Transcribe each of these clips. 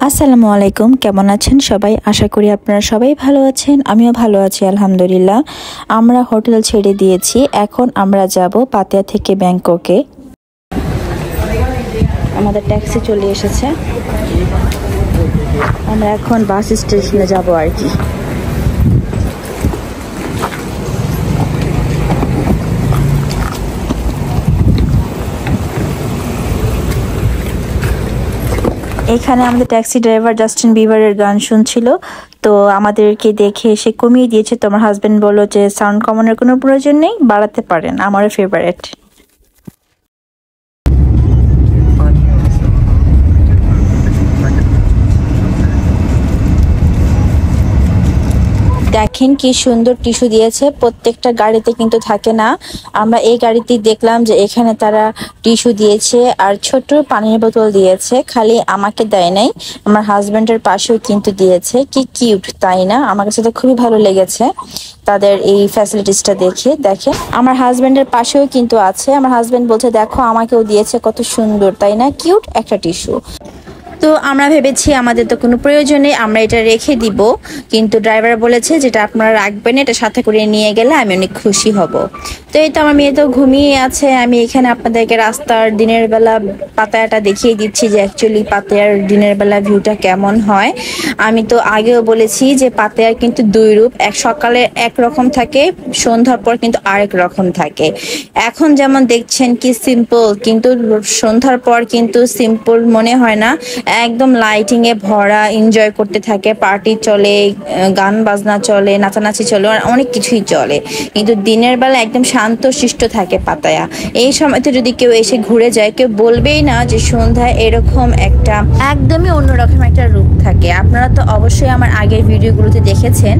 আসসালামু আলাইকুম, কেমন আছেন সবাই? আশা করি আপনারা সবাই ভালো আছেন। আমিও ভালো আছি আলহামদুলিল্লাহ। আমরা হোটেল ছেড়ে দিয়েছি, এখন আমরা যাব পাতিয়া থেকে ব্যাংককে। আমাদের ট্যাক্সি চলে এসেছে, আমরা এখন বাস স্টেশনে যাব আর কি। এখানে আমাদের ট্যাক্সি ড্রাইভার জাস্টিন বিবারের গান শুনছিল, তো আমাদেরকে দেখে এসে কমিয়ে দিয়েছে। তো আমার হাজবেন্ড বলল যে সাউন্ড কমানোর কোনো প্রয়োজন নেই, বাড়াতে পারেন, আমারও ফেভারিট। দেখেন কি সুন্দর টিস্যু দিয়েছে, প্রত্যেকটা গাড়িতে কিন্তু থাকে না। আমরা এই গাড়িতেই দেখলাম যে এখানে তারা টিস্যু দিয়েছে আর ছোট পানির বোতল দিয়েছে, খালি আমাকে দেয় নাই, আমার হাজবেন্ডের পাশেও কিন্তু দিয়েছে। কি কিউট তাই না? আমার কাছে তো খুবই ভালো লেগেছে তাদের এই ফ্যাসিলিটিসটা দেখে। দেখেন আমার হাজবেন্ডের পাশেও কিন্তু আছে, আমার হাজবেন্ড বলছে দেখো আমাকেও দিয়েছে, কত সুন্দর তাই না? কিউট একটা টিস্যু। তো আমরা ভেবেছি আমাদের তো কোনো প্রয়োজন নেই, আমরা এটা রেখে দিব, কিন্তু ড্রাইভার বলেছে যেটা আপনারা রাখবেন, এটা সাথে করে নিয়ে গেলে আমি অনেক খুশি হব। তো এই তো আমার মেয়ে তো ঘুমিয়ে আছে, আমি এখানে আপনাদেরকে রাস্তার দিনের বেলা পাতায়াটা দেখিয়ে দিচ্ছি যে অ্যাকচুয়ালি পাতায়ার দিনের বেলা ভিউটা কেমন হয়। আমি তো আগেও বলেছি যে পাতায়ার কিন্তু দুই রূপ, এক সকালে একরকম থাকে, সন্ধ্যার পর কিন্তু আরেক রকম থাকে। এখন যেমন দেখছেন কি সিম্পল, কিন্তু সন্ধ্যার পর কিন্তু সিম্পল মনে হয় না, একদম লাইটিং এ ভরা, এনজয় করতে থাকে, পার্টি চলে, গান বাজনা চলে, নাচানাচি চলে, অনেক কিছুই চলে। কিন্তু দিনের বেলা একদম শান্ত শিষ্ট থাকে পাতায়া। এই সময়তে যদি কেউ এসে ঘুরে যায়, কেউ বলবেই না যে সন্ধ্যায় এরকম একটা একদমই অন্যরকম একটা রূপ থাকে। আপনারা তো অবশ্যই আমার আগের ভিডিওগুলোতে দেখেছেন,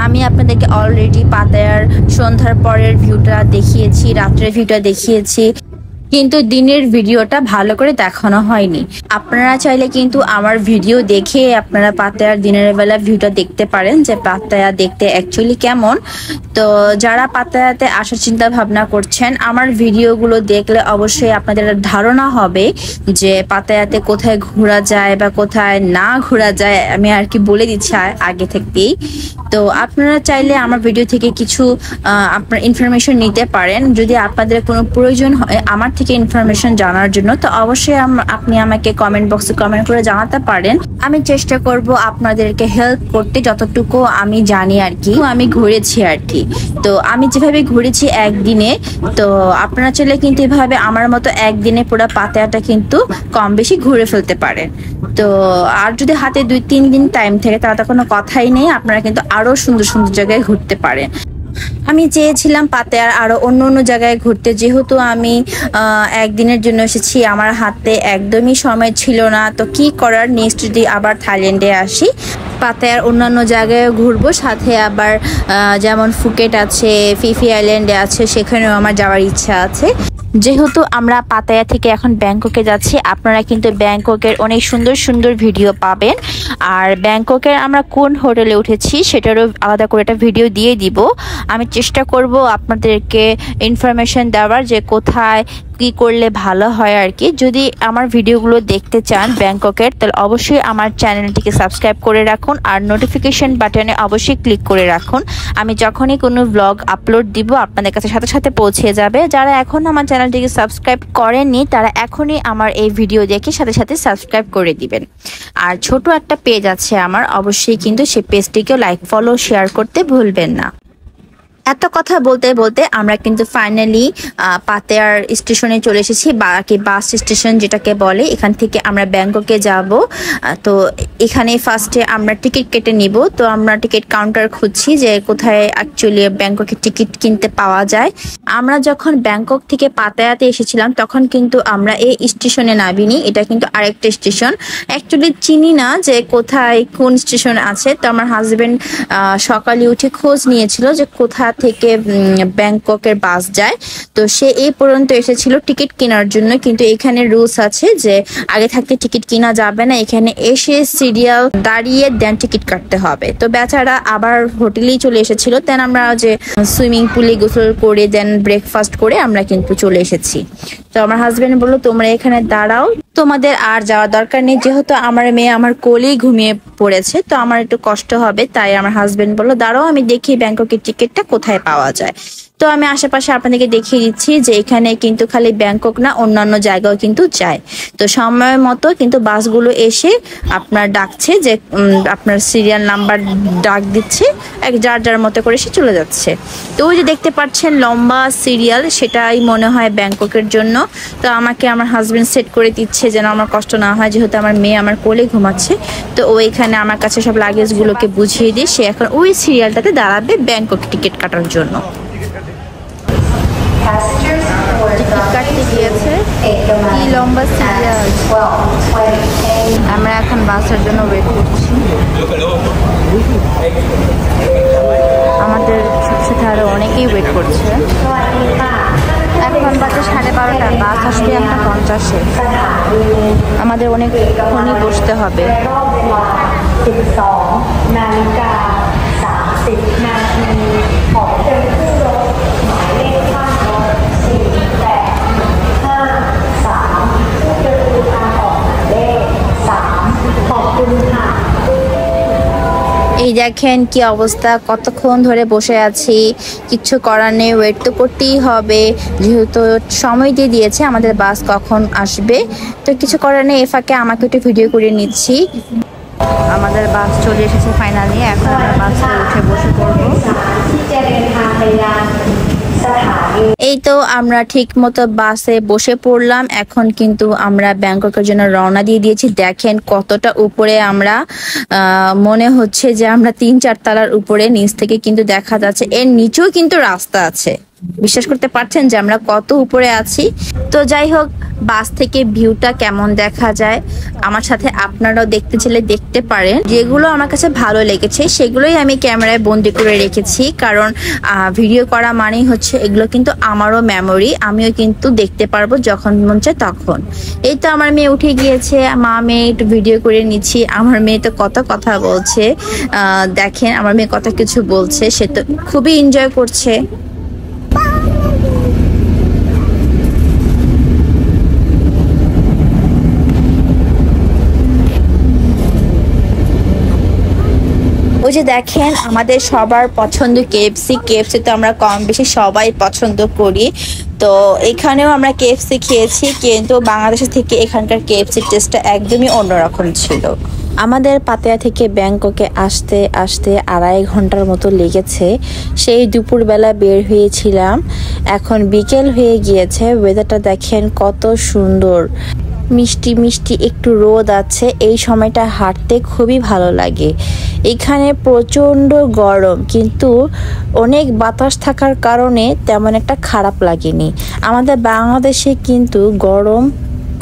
আমি আপনাদেরকে অলরেডি পাতায়ার সন্ধ্যার পরের ভিউটা দেখিয়েছি, রাত্রের ভিউটা দেখিয়েছি, কিন্তু দিনের ভিডিওটা ভালো করে দেখানো হয়নি। আপনারা চাইলে কিন্তু আমার ভিডিও দেখে আপনারা পাতায়ার দিনের বেলা ভিউটা দেখতে পারেন যে পাতায়া দেখতে অ্যাকচুয়ালি কেমন। তো যারা পাতায়াতে আসার চিন্তা ভাবনা করছেন, আমার ভিডিওগুলো দেখলে অবশ্যই আপনাদের ধারণা হবে যে পাতায়াতে কোথায় ঘোরা যায় বা কোথায় না ঘোরা যায়, আমি আর কি বলে দিচ্ছি আগে থেকেই। তো আপনারা চাইলে আমার ভিডিও থেকে কিছু আপনার ইনফরমেশন নিতে পারেন। যদি আপনাদের কোনো প্রয়োজন হয় আমার থেকে ইনফরমেশন জানার জন্য, তো অবশ্যই আপনি আমাকে কমেন্ট বক্সে কমেন্ট করে জানাতে পারেন। আমি চেষ্টা করব আপনাদেরকে হেল্প করতে যতটুকু আমি জানি আর কি, আমি ঘুরেছি আর কি। তো আমি যেভাবে ঘুরেছি একদিনে, তো আপনারা চাইলে কিন্তু এভাবে আমার মতো একদিনে পুরো পাতায়াটা কিন্তু কম বেশি ঘুরে ফেলতে পারেন। তো আর যদি হাতে 2-3 দিন টাইম থাকে তাহলে তো কোনো কথাই নেই, আপনারা কিন্তু আরো সুন্দর সুন্দর জায়গায় ঘুরতে পারেন। আমি চেয়েছিলাম পাতায়ার আরো অন্য অন্য জায়গায় ঘুরতে, যেহেতু আমি একদিনের জন্য এসেছি, আমার হাতে একদমই সময় ছিল না। তো কি করার, নেক্সট যদি আবার থাইল্যান্ডে আসি পাতায়ার অন্যান্য জায়গায় ঘুরবো, সাথে আবার যেমন ফুকেট আছে, ফিফি আইল্যান্ডে আছে, সেখানেও আমার যাওয়ার ইচ্ছা আছে। যেহেতু আমরা পাতায়া থেকে এখন ব্যাংককে যাচ্ছি, আপনারা কিন্তু ব্যাংককের অনেক সুন্দর সুন্দর ভিডিও পাবেন। আর ব্যাংককের আমরা কোন হোটেলে উঠেছি সেটারও আলাদা করে একটা ভিডিও দিয়ে দিব। আমি চেষ্টা করব আপনাদেরকে ইনফরমেশন দেওয়ার যে কোথায় কি করলে ভালো হয় আর কি। যদি আমার ভিডিওগুলো দেখতে চান ব্যাংককের, তাহলে অবশ্যই আমার চ্যানেলটিকে সাবস্ক্রাইব করে রাখুন আর নোটিফিকেশন বাটনে অবশ্যই ক্লিক করে রাখুন। আমি যখনই কোনো ব্লগ আপলোড দিব আপনাদের কাছে সাথে সাথে পৌঁছে যাবে। যারা এখন আমার চ্যানেলটিকে সাবস্ক্রাইব করেননি তারা এখনই আমার এই ভিডিও দেখে সাথে সাথে সাবস্ক্রাইব করে দিবেন। আর ছোট একটা পেজ আছে আমার, অবশ্যই কিন্তু সেই পেজটিকেও লাইক, ফলো, শেয়ার করতে ভুলবেন না। এত কথা বলতে বলতে আমরা কিন্তু ফাইনালি পাতায়ার স্টেশনে চলে এসেছি, বাকি বাস স্টেশন যেটাকে বলে। এখান থেকে আমরা ব্যাংককে যাব। তো এখানে ফার্স্টে আমরা টিকিট কেটে নিব। তো আমরা টিকিট কাউন্টার খুঁজছি যে কোথায় অ্যাকচুয়ালি ব্যাংককে টিকিট কিনতে পাওয়া যায়। আমরা যখন ব্যাংকক থেকে পাতায়াতে এসেছিলাম তখন কিন্তু আমরা এই স্টেশনে নামিনি, এটা কিন্তু আরেকটা স্টেশন। অ্যাকচুয়ালি চিনি না যে কোথায় কোন স্টেশন আছে। তো আমার হাজবেন্ড সকালে উঠে খোঁজ নিয়েছিল যে কোথা থেকে ব্যাংককের বাস যায়। তো সে এই পর্যন্ত এসেছিল টিকিট কেনার জন্য, কিন্তু এখানে রুলস আছে যে আগে থাকতে টিকিট কেনা যাবে না, এখানে এসে সিট সিরিয়াল দাঁড়িয়ে দেন টিকিট কাটতে হবে। তো বেচারা আবার হোটেলেই চলে এসেছিল। দেন আমরা যে সুইমিং পুলে গোসল করে দেন ব্রেকফাস্ট করে আমরা কিন্তু চলে এসেছি। তো আমার হাজবেন্ড বললো তোমরা এখানে দাঁড়াও, তোমাদের আর যাওয়ার দরকার নেই, যেহেতু আমার মেয়ে আমার কোলেই ঘুমিয়ে পড়েছে, তো আমার একটু কষ্ট হবে। তাই আমার হাজবেন্ড বললো দাঁড়াও আমি দেখি ব্যাংককের টিকিটটা কোথায় পাওয়া যায়। তো আমি আশেপাশে আপনাদেরকে দেখিয়ে দিচ্ছি যে এখানে কিন্তু খালি ব্যাংকক না, অন্যান্য জায়গাও কিন্তু যায়। তো সময় মতো কিন্তু বাসগুলো এসে আপনার ডাকছে, যে আপনার সিরিয়াল নাম্বার ডাক দিচ্ছে, যার যার মতো করে সে চলে যাচ্ছে। তো ওই যে দেখতে পাচ্ছেন লম্বা সিরিয়াল, সেটাই মনে হয় ব্যাংককের জন্য। তো আমাকে আমার হাজবেন্ড সেট করে দিচ্ছে যেন আমার কষ্ট না হয়, যেহেতু আমার মেয়ে আমার কোলে ঘুমাচ্ছে। তো ওইখানে আমার কাছে সব লাগেজগুলোকে বুঝিয়ে দিয়ে সে এখন ওই সিরিয়ালটাতে দাঁড়াবে ব্যাংকক টিকিট কাটার জন্য। টিকিট কাটতে গিয়েছে, কি লম্বা সিরিয়াল। আমরা এখন বাসের জন্য ওয়েট করছি। আমাদের সাথে আরো অনেকেই ওয়েট করছে। এখন বাজে 12:30, বাস আসবে 1:50। আমাদের অনেকক্ষণই বসতে হবে। এই দেখেন কি অবস্থা, কতক্ষণ ধরে বসে আছি, কিচ্ছু করার নেই, ওয়েট তো করতেই হবে, যেহেতু সময় দিয়ে দিয়েছে আমাদের বাস কখন আসবে। তো কিছু করার নেই, এ ফাঁকে আমাকে একটু ভিডিও করে নিচ্ছি। আমাদের বাস চলে এসেছে ফাইনালি, এখন আমরা বাসে উঠে বসে পড়বো। এই তো আমরা ঠিক মতো বাসে বসে পড়লাম। এখন কিন্তু আমরা ব্যাংককের জন্য রওনা দিয়ে দিয়েছি। দেখেন কতটা উপরে আমরা, মনে হচ্ছে যে আমরা 3-4 তলার উপরে, নিচ থেকে কিন্তু দেখা যাচ্ছে এর নিচেও কিন্তু রাস্তা আছে। বিশ্বাস করতে পারছেন যে আমরা কত উপরে আছি। তো যাই হোক, বাস থেকে ভিউটা কেমন দেখা যায় আমার সাথে আপনারাও দেখতে চাইলে দেখতে পারেন। যেগুলো আমার কাছে ভালো লেগেছে সেগুলোই আমি ক্যামেরায় বন্দি করে রেখেছি, কারণ ভিডিও করা মানেই হচ্ছে এগুলো কিন্তু আমারও মেমোরি, আমিও কিন্তু দেখতে পারবো যখন মন চায় তখন। এই তো আমার মেয়ে উঠে গিয়েছে, মা মেয়ে একটু ভিডিও করে নিচ্ছি। আমার মেয়ে তো কত কথা বলছে, দেখেন আমার মেয়ে কত কিছু বলছে, সে তো খুবই এনজয় করছে। ওই যে দেখেন আমাদের সবার পছন্দ কেএফসি। কেএফসি তো আমরা কম বেশি সবাই পছন্দ করি। তো এখানেও আমরা কেএফসি খেয়েছি, কিন্তু বাংলাদেশের থেকে এখানকার কেএফসির টেস্টটা একদমই অন্যরকম ছিল। আমাদের পাতায়া থেকে ব্যাংককে আসতে আসতে 2.5 ঘন্টার মতো লেগেছে। সেই দুপুরবেলা বের হয়েছিলাম, এখন বিকেল হয়ে গিয়েছে। ওয়েদারটা দেখেন কত সুন্দর, মিষ্টি মিষ্টি একটু রোদ আছে। এই সময়টা হাঁটতে খুবই ভালো লাগে। এখানে প্রচণ্ড গরম, কিন্তু অনেক বাতাস থাকার কারণে তেমন একটা খারাপ লাগেনি। আমাদের বাংলাদেশে কিন্তু গরম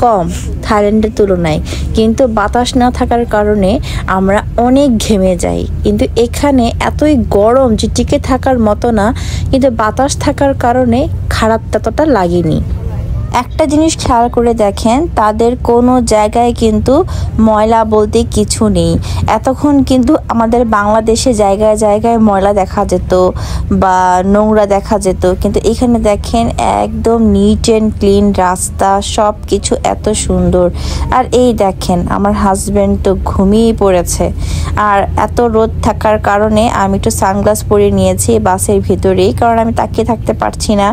কম থাইল্যান্ডের তুলনায়, কিন্তু বাতাস না থাকার কারণে আমরা অনেক ঘেমে যাই। কিন্তু এখানে এতই গরম যে টিকে থাকার মতো না, কিন্তু বাতাস থাকার কারণে খারাপ ততটা লাগেনি। একটা জিনিস খেয়াল করে দেখেন, তাদের কোনো জায়গায় কিন্তু ময়লা বলতে কিছু নেই। এতক্ষণ কিন্তু আমাদের বাংলাদেশে জায়গায় জায়গায় ময়লা দেখা যেত বা নোংরা দেখা যেত, কিন্তু এখানে দেখেন একদম নিট অ্যান্ড ক্লিন রাস্তা, সব কিছু এত সুন্দর। আর এই দেখেন আমার হাজব্যান্ড তো ঘুমিয়ে পড়েছে। আর এত রোদ থাকার কারণে আমি একটু সানগ্লাস পরে নিয়েছি বাসের ভিতরেই, কারণ আমি তাকিয়ে থাকতে পারছি না।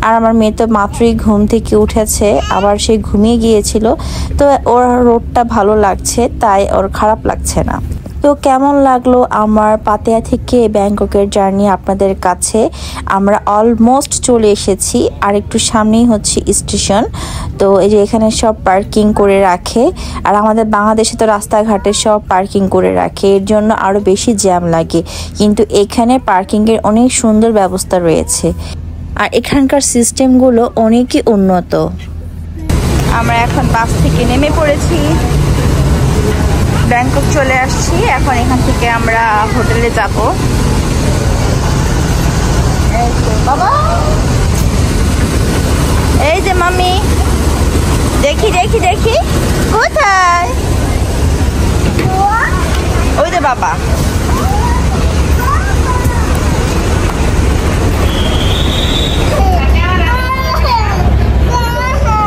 আর আমার মেয়ে তো মাত্রই ঘুম থেকে উঠেছে, আবার সে ঘুমিয়ে গিয়েছিল। তো ওর রোদটা ভালো লাগছে, তাই ওর খারাপ লাগছে না। তো কেমন লাগলো আমার পাতায়া থেকে ব্যাংককের জার্নি আপনাদের কাছে? আমরা অলমোস্ট চলে এসেছি, আর একটু সামনেই হচ্ছে স্টেশন। তো এই যে এখানে সব পার্কিং করে রাখে, আর আমাদের বাংলাদেশে তো রাস্তাঘাটে সব পার্কিং করে রাখে, এর জন্য আরও বেশি জ্যাম লাগে। কিন্তু এখানে পার্কিংয়ের অনেক সুন্দর ব্যবস্থা রয়েছে, আর এখানকার সিস্টেমগুলো অনেকই উন্নত। আমরা এখন বাস থেকে নেমে পড়েছি, ব্যাংকক চলে আসছি। এখন এখান থেকে আমরা হোটেলে যাব। বাবা, এই যে মাম্মি, দেখি দেখি দেখি কোথায় বাবা।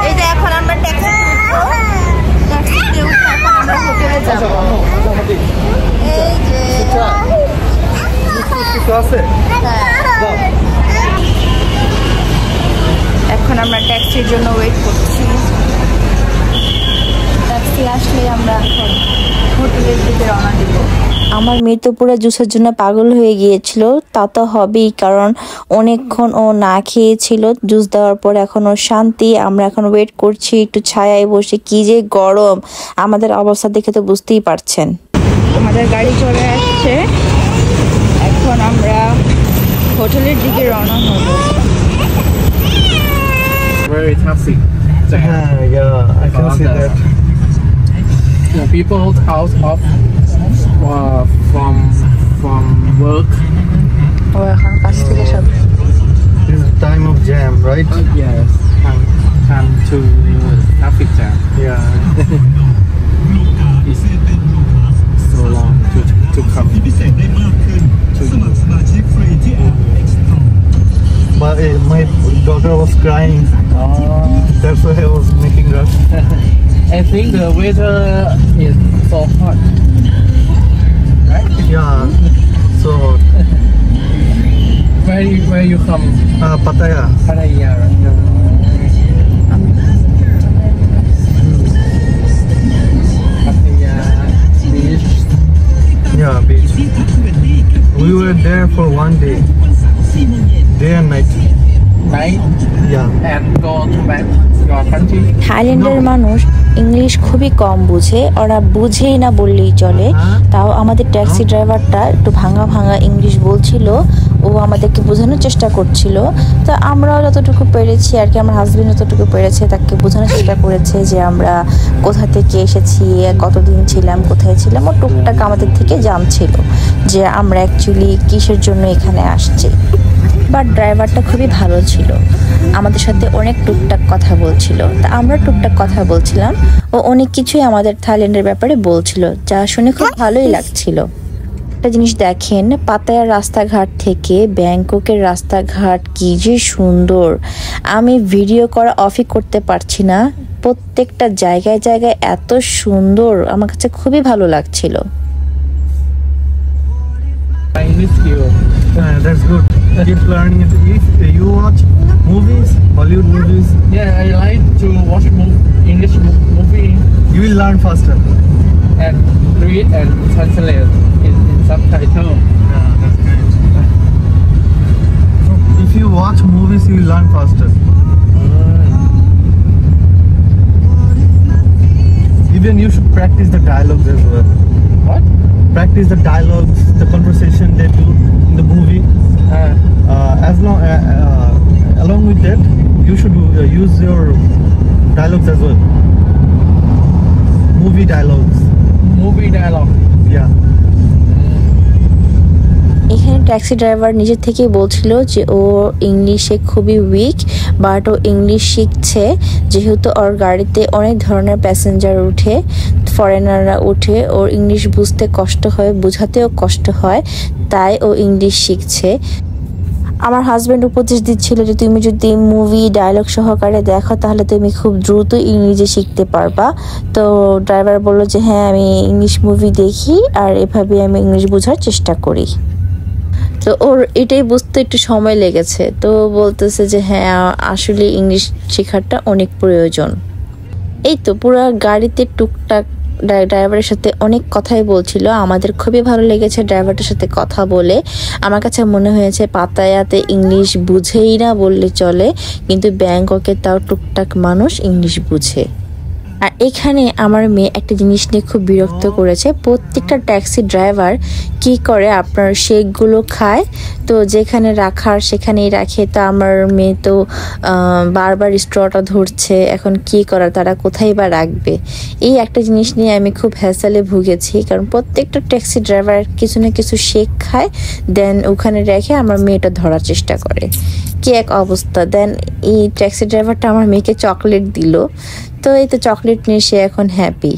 এই যে এখন আমরা ট্যাক্সি উঠবো, এখন আমরা হোটেলে যাবো। এই যে এখন আমরা ট্যাক্সির জন্য ওয়েট করছি। ট্যাক্সি আসলে আমরা এখন হোটেলের দিকে রওনা দিব। আমার মেয়ে তো পুরো জুসের জন্য পাগল হয়ে গিয়েছিল, তা তো হবেই, কারণ অনেকক্ষণ ও না খেয়েছিল। জুস দেওয়ার পর এখন ওর শান্তি। আমরা এখন ওয়েট করছি একটু ছায়ায় বসে, কি যে গরম, আমাদের অবস্থা দেখে তো বুঝতেই পারছেন। আমাদের গাড়ি চলে আসছে, এখন আমরা হোটেলের দিকে রওনা হব। Very toxic. Yeah, I can see that. The people out of from work. ও এখন কাছ থেকে সব This is time of jam, right? Yes, come to traffic jam. Yeah. It's so long to come to But my daughter was crying. That's why I was making rush. I think the weather is so hot, right? Yeah. So, Where you from? Pattaya. Pattaya. Pattaya beach. Yeah, beach. We were there for 1 day. Day and night. Night Yeah. and go to back your country. থাইল্যান্ডের মানুষ English খুবই কম বুঝে, ওরা বুঝেই না বললেই চলে। তাও আমাদের ট্যাক্সি ড্রাইভারটা একটু ভাঙা ভাঙা ইংলিশ বলছিল, ও আমাদেরকে বোঝানোর চেষ্টা করছিল। তো আমরাও যতটুকু পেরেছি আর কি, আমার হাজবেন্ড যতটুকু পেরেছে তাকে বোঝানোর চেষ্টা করেছে যে আমরা কোথা থেকে এসেছি, কতদিন ছিলাম, কোথায় ছিলাম। ও টুকটাক আমাদের থেকে জানছিল যে আমরা অ্যাকচুয়ালি কিসের জন্য এখানে আসছি। বাট ড্রাইভারটা খুবই ভালো ছিল, আমাদের সাথে অনেক টুকটাক কথা বলছিল। তা আমরা টুকটাক কথা বলছিলাম, ও অনেক কিছুই আমাদের থাইল্যান্ডের ব্যাপারে বলছিল, যা শুনে খুব ভালোই লাগছিল। একটা জিনিস দেখেন, পাতায়ার রাস্তাঘাট থেকে ব্যাংককের রাস্তাঘাট কি যে সুন্দর। আমি ভিডিও করা অফই করতে পারছি না, প্রত্যেকটা জায়গায় জায়গায় এত সুন্দর, আমার কাছে খুবই ভালো লাগছিল। I miss you. That's good. Keep learning it. If you watch movies, Hollywood movies, Yeah, I like to watch English movie you will learn faster. and read and translate in subtitle. Yeah, that's great. If you watch movies, you will learn faster. Even you should practice the dialogues as well. What? Practice the dialogues, the conversation they do in the movie. Along with that, you should use your dialogues as well. Movie dialogues. Movie dialogue. Yeah. এখানে taxi driver নিজে থেকেই বলছিল যে ও ইংলিশে খুবই week, but O English শিখছে। যেহেতু ওর গাড়িতে অনেক ধরনের প্যাসেঞ্জার উঠে, ফরেনাররা উঠে, ওর ইংলিশ বুঝতে কষ্ট হয়, বোঝাতেও কষ্ট হয়, তাই ও ইংলিশ শিখছে। আমার হাজব্যান্ড উপদেশ দিচ্ছিল যে তুমি যদি মুভি ডায়লগ সহকারে দেখো তাহলে তুমি খুব দ্রুত ইংরেজি শিখতে পারবা। তো ড্রাইভার বলল যে হ্যাঁ, আমি ইংলিশ মুভি দেখি আর এভাবে আমি ইংলিশ বোঝার চেষ্টা করি। তো ওর এটাই বুঝতে একটু সময় লেগেছে, তো বলতেছে যে হ্যাঁ, আসলে ইংলিশ শেখাটা অনেক প্রয়োজন। এই তো পুরো গাড়িতে টুকটাক ড্রাইভারের সাথে অনেক কথাই বলছিল, আমাদের খুবই ভালো লেগেছে ড্রাইভারটার সাথে কথা বলে। আমার কাছে মনে হয়েছে পাতায়াতে ইংলিশ বুঝেই না বললে চলে, কিন্তু ব্যাংককে তাও টুকটাক মানুষ ইংলিশ বুঝে। আর এখানে আমার মেয়ে একটা জিনিস নিয়ে খুব বিরক্ত করেছে, প্রত্যেকটা ট্যাক্সি ড্রাইভার কি করে আপনার শেকগুলো খায়, তো যেখানে রাখার সেখানেই রাখে। তো আমার মেয়ে তো বারবার স্ট্রটা ধরছে, এখন কি করার, তারা কোথায় বা রাখবে। এই একটা জিনিস নিয়ে আমি খুব হ্যাসেলে ভুগেছি, কারণ প্রত্যেকটা ট্যাক্সি ড্রাইভার কিছু না কিছু শেক খায়, দেন ওখানে রেখে আমার মেয়েটা ধরার চেষ্টা করে। কি এক অবস্থা। দেন এই ট্যাক্সি ড্রাইভারটা আমার মেয়েকে চকলেট দিল, তো এই তো চকলেট নিয়ে সে এখন হ্যাপি।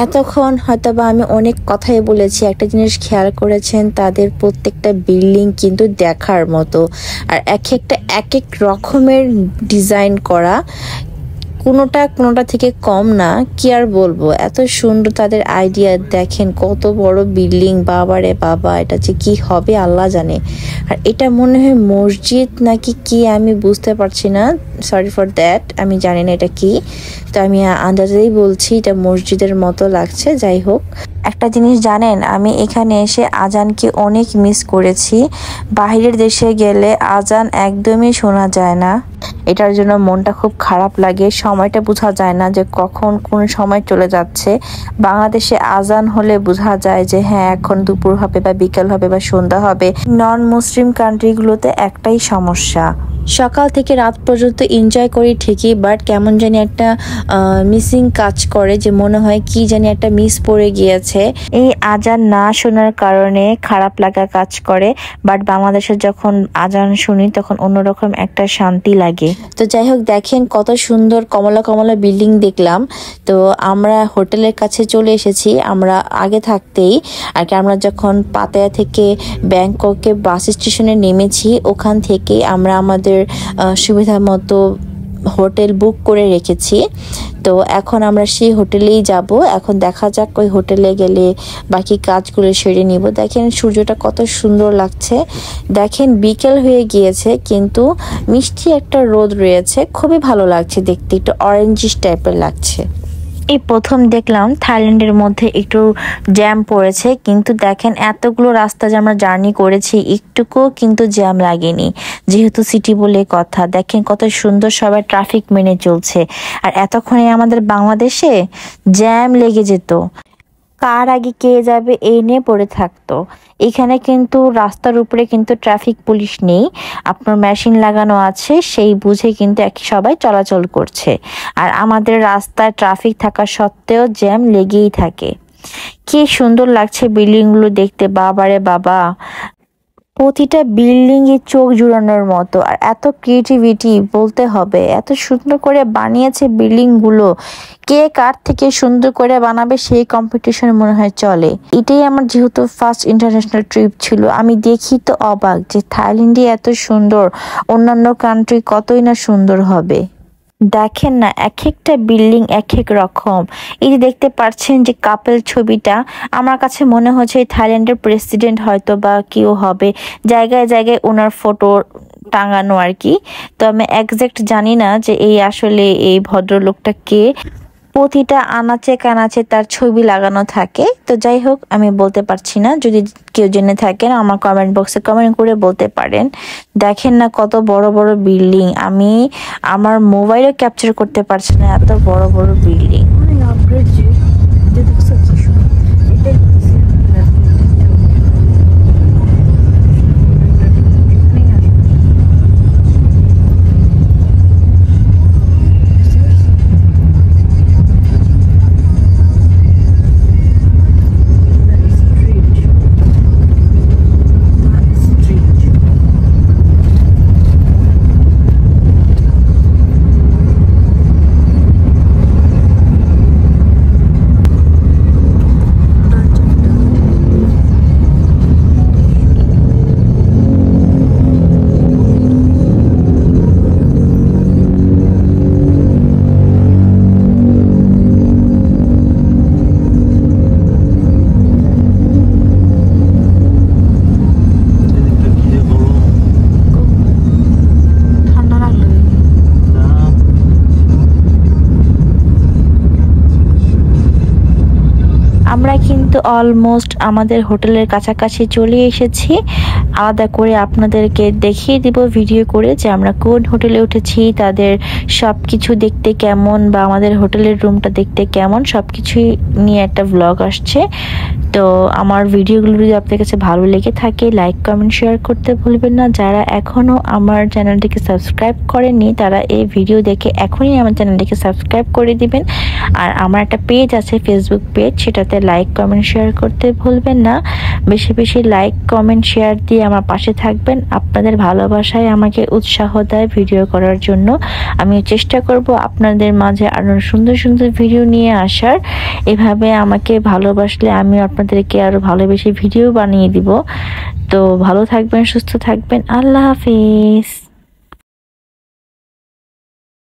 এতক্ষণ হয়তোবা আমি অনেক কথাই বলেছি, একটা জিনিস খেয়াল করেছেন, তাদের প্রত্যেকটা বিল্ডিং কিন্তু দেখার মতো, আর এক একটা এক এক রকমের ডিজাইন করা, কোনোটা থেকে কম না। কি আর বলবো, এত সুন্দর তাদের আইডিয়া। দেখেন কত বড় বিল্ডিং, বাবারে বাবা, এটা যে কি হবে আল্লাহ জানে। আর এটা মনে হয় মসজিদ নাকি কি আমি বুঝতে পারছি না, সরি ফর দ্যাট, আমি জানি না এটা কি। তো আমি আন্দাজেই বলছি এটা মসজিদের মতো লাগছে। যাই হোক, একটা জিনিস জানেন, আমি এখানে এসে আজানকে অনেক মিস করেছি। বাহিরের দেশে গেলে আজান একদমই শোনা যায় না, এটার জন্য মনটা খুব খারাপ লাগে। সময়টা বোঝা যায় না যে কখন কোন সময় চলে যাচ্ছে। বাংলাদেশে আজান হলে বোঝা যায় যে হ্যাঁ এখন দুপুর হবে বা বিকেল হবে বা সন্ধ্যা হবে। নন মুসলিম কান্ট্রিগুলোতে একটাই সমস্যা, সকাল থেকে রাত পর্যন্ত এনজয় করি ঠিকই, বাট কেমন জানি একটা মিসিং কাজ করে, যে মনে হয় কি জানি একটা মিস পড়ে গিয়েছে। এই আজান না শোনার কারণে খারাপ লাগা কাজ করে, বাট বাংলাদেশে যখন আজান শুনি তখন অন্যরকম একটা শান্তি লাগে। তো যাই হোক, দেখেন কত সুন্দর কমলা কমলা বিল্ডিং দেখলাম। তো আমরা হোটেলের কাছে চলে এসেছি, আমরা আগে থাকতেই আর কি। আমরা যখন পাতায়া থেকে ব্যাংককে বাস স্টেশনে নেমেছি, ওখান থেকে আমরা আমাদের সুবিধা মতো হোটেল বুক করে রেখেছি। তো এখন আমরা সেই হোটেলেই যাব। এখন দেখা যাক ওই হোটেলে গেলে বাকি কাজগুলো সেরে নিব। দেখেন সূর্যটা কত সুন্দর লাগছে, দেখেন বিকেল হয়ে গিয়েছে কিন্তু মিষ্টি একটা রোদ রয়েছে, খুবই ভালো লাগছে দেখতে, একটু অরেঞ্জিশ টাইপের লাগছে। এই প্রথম দেখলাম থাইল্যান্ডের মধ্যে একটু জ্যাম পড়েছে, কিন্তু দেখেন এতগুলো রাস্তা যে আমরা জার্নি করেছি একটুকুও কিন্তু জ্যাম লাগেনি, যেহেতু সিটি বলে কথা। দেখেন কত সুন্দর সবাই ট্রাফিক মেনে চলছে। আর এতক্ষণে আমাদের বাংলাদেশে জ্যাম লেগে যেত, কার আগে কে যাবে এই নিয়ে পড়ে থাকতো। এখানে কিন্তু রাস্তার উপরে কিন্তু ট্রাফিক পুলিশ নেই, আপনার মেশিন লাগানো আছে, সেই বুঝে কিন্তু সবাই চলাচল করছে। আর আমাদের রাস্তায় ট্রাফিক থাকা সত্ত্বেও জ্যাম লেগেই থাকে। কি সুন্দর লাগছে বিল্ডিংগুলো দেখতে, বাবারে বাবা, প্রতিটা বিল্ডিং এ চোখ জুড়ানোর মতো। আর এত ক্রিয়েটিভিটি বলতে হবে, এত সুন্দর করে বানিয়েছে বিল্ডিং গুলো। কে কার থেকে সুন্দর করে বানাবে সেই কম্পিটিশন মনে হয় চলে। এটাই আমার যেহেতু ফার্স্ট ইন্টারন্যাশনাল ট্রিপ ছিল, আমি দেখি তো অবাক যে থাইল্যান্ডে এত সুন্দর, অন্যান্য কান্ট্রি কতই না সুন্দর হবে। দেখেন না, এক একটা বিল্ডিং এক এক রকম। এই যে দেখতে পাচ্ছেন যে কাপল ছবিটা, আমার কাছে মনে হচ্ছে থাইল্যান্ডের প্রেসিডেন্ট হয়তো বা কেউ হবে, জায়গায় জায়গায় ওনার ফটো টাঙানো আর কি। তো আমি একজ্যাক্ট জানি না যে এই আসলে এই ভদ্রলোকটা কে। প্রতিটা আনাচে কানাচে তার ছবি লাগানো থাকে। তো যাই হোক, আমি বলতে পারছি না, যদি কেউ জেনে থাকেন আমার কমেন্ট বক্সে কমেন্ট করে বলতে পারেন। দেখেন না কত বড় বড় বিল্ডিং, আমি আমার মোবাইলে ক্যাপচার করতে পারছি না, এত বড় বড় বিল্ডিং। আমরা কিন্তু অলমোস্ট আমাদের হোটেলের কাছাকাছি চলে এসেছি। আলাদা করে আপনাদেরকে দেখিয়ে দিব ভিডিও করে যে আমরা কোন হোটেলে উঠেছি, তাদের সবকিছু দেখতে কেমন বা আমাদের হোটেলের রুমটা দেখতে কেমন, সবকিছুই নিয়ে একটা ব্লগ আসছে। তো আমার ভিডিওগুলো যদি আপনাদের কাছে ভালো লেগে থাকে, লাইক কমেন্ট শেয়ার করতে ভুলবেন না। যারা এখনো আমার চ্যানেলটিকে সাবস্ক্রাইব করেননি তারা এই ভিডিও দেখে এখনই আমার চ্যানেলটিকে সাবস্ক্রাইব করে দিবেন। আর আমার একটা পেজ আছে, ফেসবুক পেজ, সেটাতে লাইক কমেন্ট শেয়ার করতে ভুলবেন না। বেশি বেশি লাইক কমেন্ট শেয়ার দিয়ে আমার পাশে থাকবেন। আপনাদের ভালোবাসায় আমাকে উৎসাহ দেয় ভিডিও করার জন্য। আমি চেষ্টা করব আপনাদের মাঝে আরো সুন্দর সুন্দর ভিডিও নিয়ে আসার। এভাবে আমাকে ভালোবাসলে আমি আপনাদেরকে আরো ভালোবেসে ভিডিও বানিয়ে দিব। তো ভালো থাকবেন, সুস্থ থাকবেন। আল্লাহ হাফিজ।